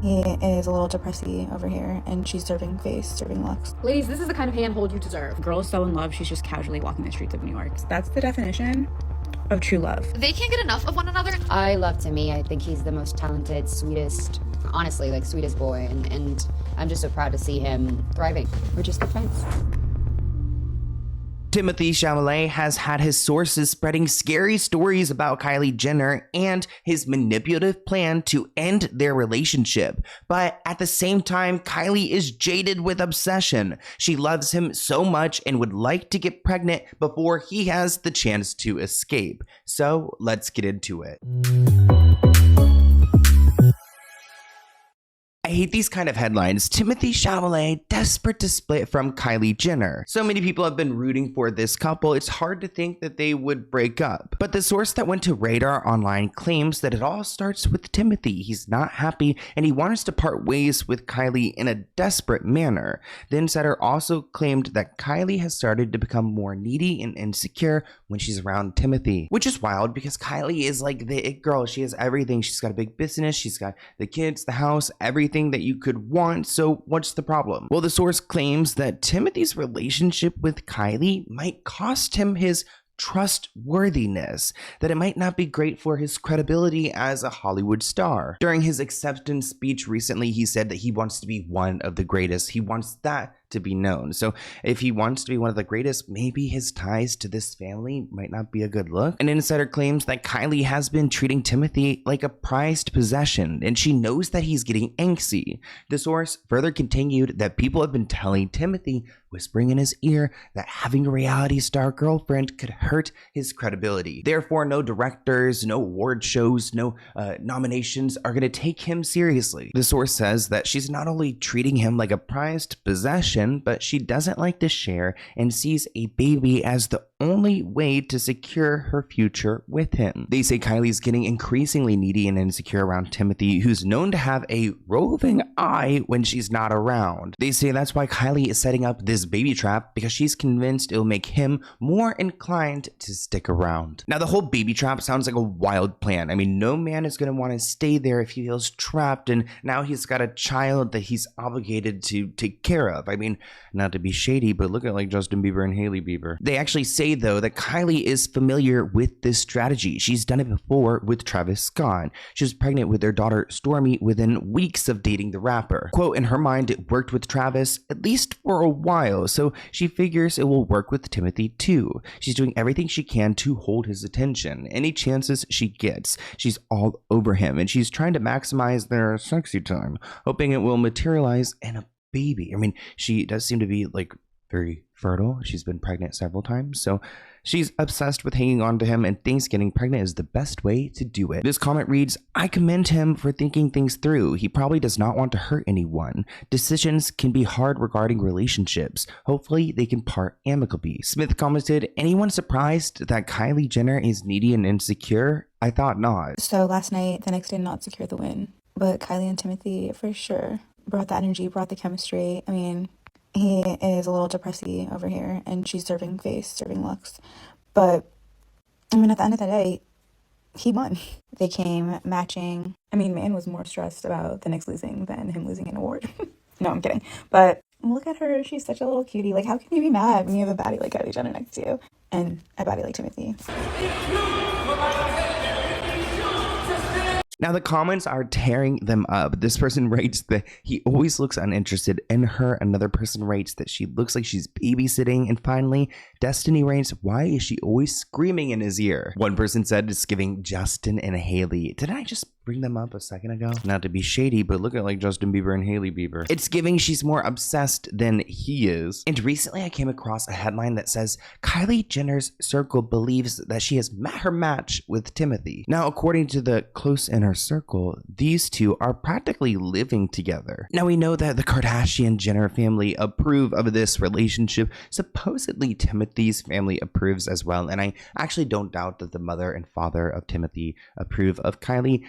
He is a little depressy over here, and she's serving face, serving looks. Ladies, this is the kind of handhold you deserve. Girl is so in love, she's just casually walking the streets of New York. That's the definition of true love. They can't get enough of one another. I love Timmy. I think he's the most talented, sweetest, honestly, like sweetest boy. And I'm just so proud to see him thriving. We're just good friends. Timothée Chalamet has had his sources spreading scary stories about Kylie Jenner and his manipulative plan to end their relationship. But at the same time, Kylie is jaded with obsession. She loves him so much and would like to get pregnant before he has the chance to escape. So let's get into it. I hate these kind of headlines. Timothée Chalamet desperate to split from Kylie Jenner. So many people have been rooting for this couple, it's hard to think that they would break up. But the source that went to Radar Online claims that it all starts with Timothy. He's not happy and he wants to part ways with Kylie in a desperate manner. The insider also claimed that Kylie has started to become more needy and insecure when she's around Timothy, which is wild because Kylie is like the it girl. She has everything. She's got a big business. She's got the kids, the house, everything that you could want. So what's the problem? Well, the source claims that Timothy's relationship with Kylie might cost him his trustworthiness, that it might not be great for his credibility as a Hollywood star. During his acceptance speech recently, he said that he wants to be one of the greatest. He wants that to be known. So if he wants to be one of the greatest, maybe his ties to this family might not be a good look. An insider claims that Kylie has been treating Timothy like a prized possession, and she knows that he's getting angsty. The source further continued that people have been telling Timothy, whispering in his ear, that having a reality star girlfriend could hurt his credibility. Therefore, no directors, no award shows, no nominations are going to take him seriously. The source says that she's not only treating him like a prized possession, but she doesn't like to share and sees a baby as the only way to secure her future with him. They say Kylie's getting increasingly needy and insecure around Timothy, who's known to have a roving eye when she's not around. They say that's why Kylie is setting up this baby trap, because she's convinced it'll make him more inclined to stick around. Now, the whole baby trap sounds like a wild plan. I mean, no man is going to want to stay there if he feels trapped, and now he's got a child that he's obligated to take care of. I mean, not to be shady, but look at like Justin Bieber and Hailey Bieber. They actually say though that Kylie is familiar with this strategy. She's done it before with Travis Scott. She was pregnant with their daughter Stormi within weeks of dating the rapper. Quote, in her mind, it worked with Travis at least for a while, so she figures it will work with Timothy too. She's doing everything she can to hold his attention. Any chances she gets, she's all over him, and she's trying to maximize their sexy time, hoping it will materialize in a baby. I mean, she does seem to be like very fertile. She's been pregnant several times, so she's obsessed with hanging on to him and thinks getting pregnant is the best way to do it. This comment reads, I commend him for thinking things through. He probably does not want to hurt anyone. Decisions can be hard regarding relationships. Hopefully they can part amicably. Smith commented, anyone surprised that Kylie Jenner is needy and insecure? I thought not. So last night, the Knicks did not secure the win, but Kylie and Timothy for sure brought the energy, brought the chemistry. I mean, he is a little depressy over here, and she's serving face, serving looks. But, I mean, at the end of the day, he won. They came matching. I mean, man was more stressed about the Knicks losing than him losing an award. No, I'm kidding. But look at her. She's such a little cutie. Like, how can you be mad when you have a baddie like Kylie Jenner next to you and a baddie like Timothy? Now the comments are tearing them up. This person writes that he always looks uninterested in her. Another person writes that she looks like she's babysitting. And finally, Destiny writes, why is she always screaming in his ear? One person said it's giving Justin and Hailey. Did I just bring them up a second ago? Not to be shady, but look at like Justin Bieber and Hailey Bieber. It's giving she's more obsessed than he is. And recently I came across a headline that says Kylie Jenner's circle believes that she has met her match with Timothy. Now, according to the close inner circle, these two are practically living together. Now, we know that the Kardashian Jenner family approve of this relationship. Supposedly Timothy's family approves as well, and I actually don't doubt that the mother and father of Timothy approve of Kylie.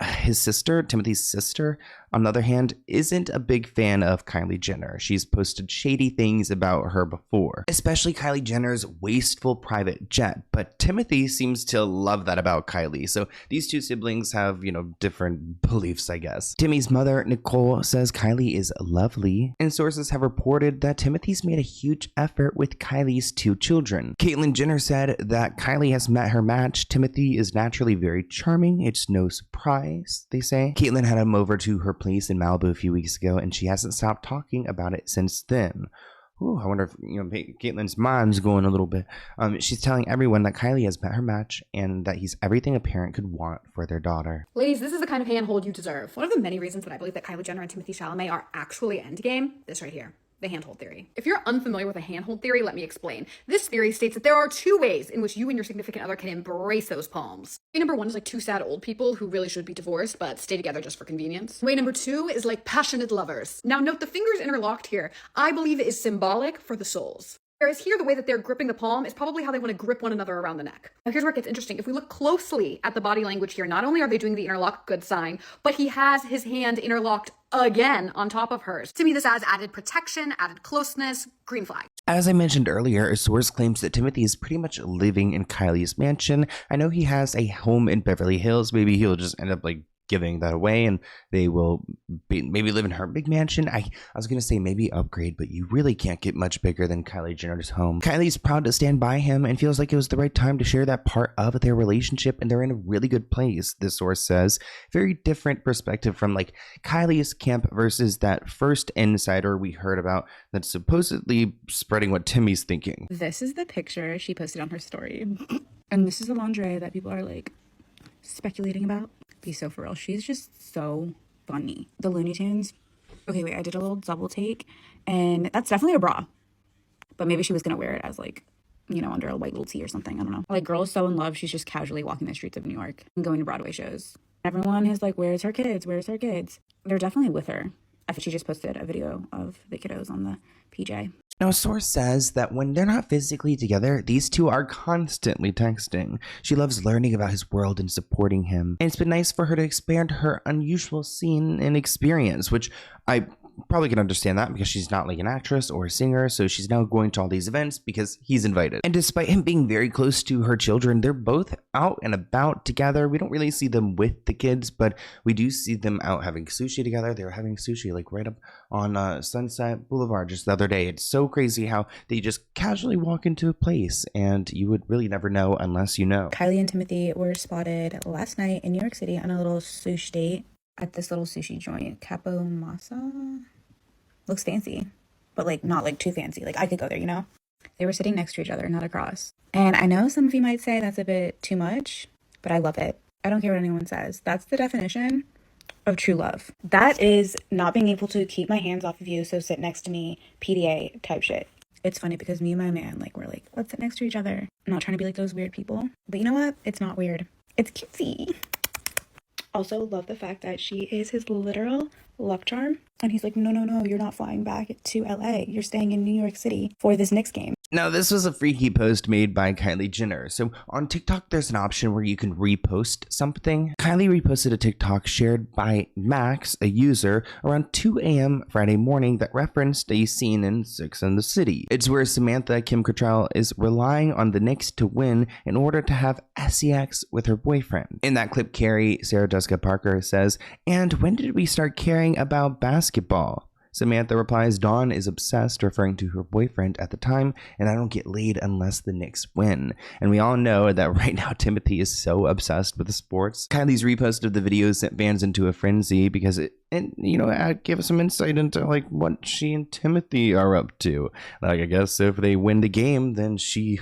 His sister, Timothy's sister, on the other hand, isn't a big fan of Kylie Jenner. She's posted shady things about her before, especially Kylie Jenner's wasteful private jet. But Timothy seems to love that about Kylie. So these two siblings have, different beliefs, I guess. Timmy's mother, Nicole, says Kylie is lovely, and sources have reported that Timothy's made a huge effort with Kylie's 2 children. Caitlyn Jenner said that Kylie has met her match. Timothy is naturally very charming. It's no surprise, they say. Caitlyn had him over to her place in Malibu a few weeks ago, and she hasn't stopped talking about it since then. Ooh, I wonder if Caitlyn's mind's going a little bit. She's telling everyone that Kylie has met her match and that he's everything a parent could want for their daughter. Ladies, this is the kind of handhold you deserve. One of the many reasons that I believe that Kylie Jenner and Timothée Chalamet are actually endgame, this right here. The handhold theory. If you're unfamiliar with a handhold theory, let me explain. This theory states that there are 2 ways in which you and your significant other can embrace those palms. Way number 1 is like 2 sad old people who really should be divorced but stay together just for convenience. Way number 2 is like passionate lovers. Now note the fingers interlocked here. I believe it is symbolic for the souls. Whereas here, the way that they're gripping the palm is probably how they want to grip one another around the neck. Now here's where it gets interesting. If we look closely at the body language here, not only are they doing the interlock, good sign, but he has his hand interlocked again on top of hers. To me, this adds added protection, added closeness, green flag. As I mentioned earlier, a source claims that Timothy is pretty much living in Kylie's mansion. I know he has a home in Beverly Hills. Maybe he'll just end up giving that away and they will maybe live in her big mansion. I was gonna say maybe upgrade, but you really can't get much bigger than Kylie Jenner's home. Kylie's proud to stand by him and feels like it was the right time to share that part of their relationship, and they're in a really good place, this source says. Very different perspective from Kylie's camp versus that first insider we heard about that's supposedly spreading what Timmy's thinking. This is the picture she posted on her story. And this is the lingerie that people are speculating about. Be so for real. She's just so funny. The Looney Tunes. Okay, wait, I did a little double take, and that's definitely a bra. But maybe she was gonna wear it as under a white little tee or something. I don't know. Girl is so in love, she's just casually walking the streets of New York and going to Broadway shows. Everyone is where's her kids? Where's her kids? They're definitely with her. I think she just posted a video of the kiddos on the PJ. Now, a source says that when they're not physically together, these two are constantly texting. She loves learning about his world and supporting him. And it's been nice for her to expand her unusual scene and experience, which I probably can understand that because she's not an actress or a singer, so she's now going to all these events because he's invited. And despite him being very close to her children, they're both out and about together. We don't really see them with the kids, but we do see them out having sushi together. They were having sushi right up on Sunset Boulevard just the other day. It's so crazy how they just casually walk into a place and you would really never know unless you know. Kylie and Timothy were spotted last night in New York City on a little sushi date at this little sushi joint, Capo Masa. Looks fancy, but not too fancy. I could go there, They were sitting next to each other, not across. And I know some of you might say that's a bit too much, but I love it. I don't care what anyone says. That's the definition of true love. That is not being able to keep my hands off of you, so sit next to me, PDA type shit. It's funny because me and my man, we're let's sit next to each other. I'm not trying to be those weird people, but you know what? It's not weird. It's cutesy. Also love the fact that she is his literal love charm. And he's no, you're not flying back to LA. You're staying in New York City for this Knicks game. Now, this was a freaky post made by Kylie Jenner. So on TikTok, there's an option where you can repost something. Kylie reposted a TikTok shared by Max, a user, around 2 a.m. Friday morning that referenced a scene in Sex and the City. It's where Samantha Kim Cattrall is relying on the Knicks to win in order to have sex with her boyfriend. In that clip, Carrie, Sarah Jessica Parker, says, "And when did we start caring about basketball?" Samantha replies, "Dawn is obsessed," referring to her boyfriend at the time, "and I don't get laid unless the Knicks win." And we all know that right now Timothy is so obsessed with the sports. Kylie's repost of the video sent fans into a frenzy because it gave us some insight into what she and Timothy are up to. I guess if they win the game, then she...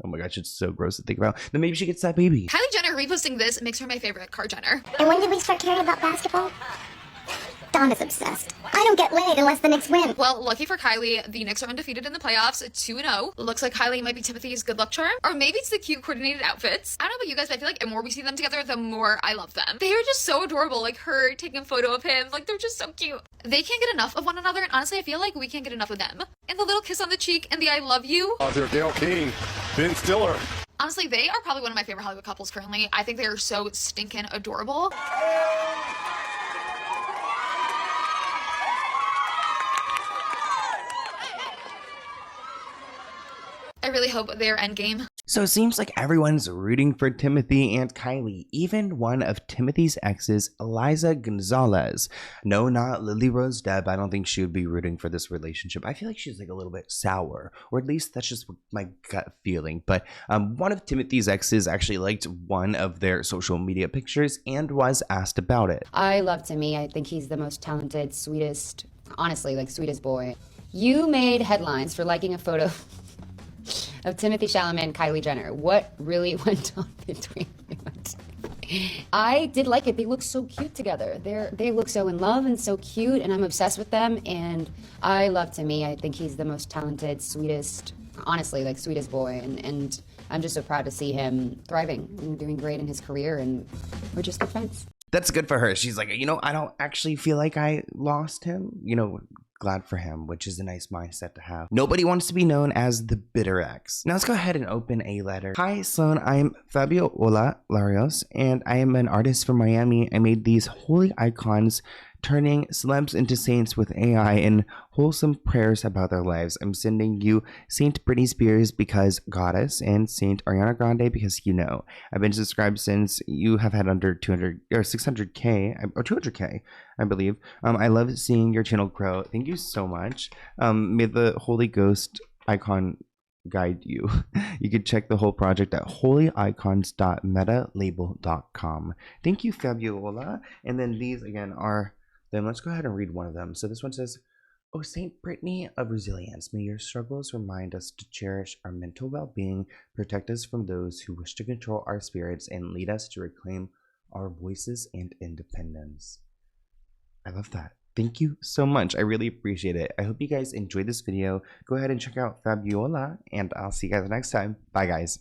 Oh my gosh, it's so gross to think about. Then maybe she gets that baby. Kylie Jenner reposting this makes her my favorite Kar Jenner. And when did we start caring about basketball? Dawn is obsessed. I don't get laid unless the Knicks win. Well, lucky for Kylie, the Knicks are undefeated in the playoffs, 2-0. Looks like Kylie might be Timothy's good luck charm. Or maybe it's the cute coordinated outfits. I don't know about you guys, but I feel the more we see them together, the more I love them. They are just so adorable, her taking a photo of him. They're just so cute. They can't get enough of one another, and honestly, I feel we can't get enough of them. And the little kiss on the cheek and the I love you. Author Gail King, Ben Stiller. Honestly, they are probably one of my favorite Hollywood couples currently. I think they are so stinking adorable. I really hope they're endgame. So it seems like everyone's rooting for Timothy and Kylie, even one of Timothy's exes, Eliza Gonzalez. No, not Lily Rose Depp. I don't think she would be rooting for this relationship. I feel like she's like a little bit sour, or at least that's just my gut feeling. But one of Timothy's exes actually liked one of their social media pictures and was asked about it. I love Timmy. I think he's the most talented, sweetest, honestly, like sweetest boy. You made headlines for liking a photo of Timothée Chalamet and Kylie Jenner. What really went on between you and Timmy? I did like it. They look so cute together. They look so in love and so cute, and I'm obsessed with them. And I love Timmy. I think he's the most talented, sweetest, honestly, like sweetest boy. And I'm just so proud to see him thriving and doing great in his career, and we're just good friends. That's good for her. She's like, you know, I don't actually feel like I lost him. You know, glad for him, which is a nice mindset to have. Nobody wants to be known as the bitter ex. Now let's go ahead and open a letter. Hi Sloan, I'm Fabiola Larios, and I am an artist from Miami. I made these holy icons turning celebs into saints with AI and wholesome prayers about their lives. I'm sending you Saint Britney Spears because goddess, and Saint Ariana Grande because you know. I've been subscribed since you have had under 200 or 600k or 200k, I believe. I love seeing your channel grow. Thank you so much. May the Holy Ghost icon guide you. You can check the whole project at holyicons.metalabel.com. Thank you, Fabiola. And then these again are them. Let's go ahead and read one of them. So this one says, "Oh, Saint Brittany of resilience, may your struggles remind us to cherish our mental well-being, protect us from those who wish to control our spirits, and lead us to reclaim our voices and independence." I love that. Thank you so much. I really appreciate it. I hope you guys enjoyed this video. Go ahead and check out Fabiola, and I'll see you guys next time. Bye, guys.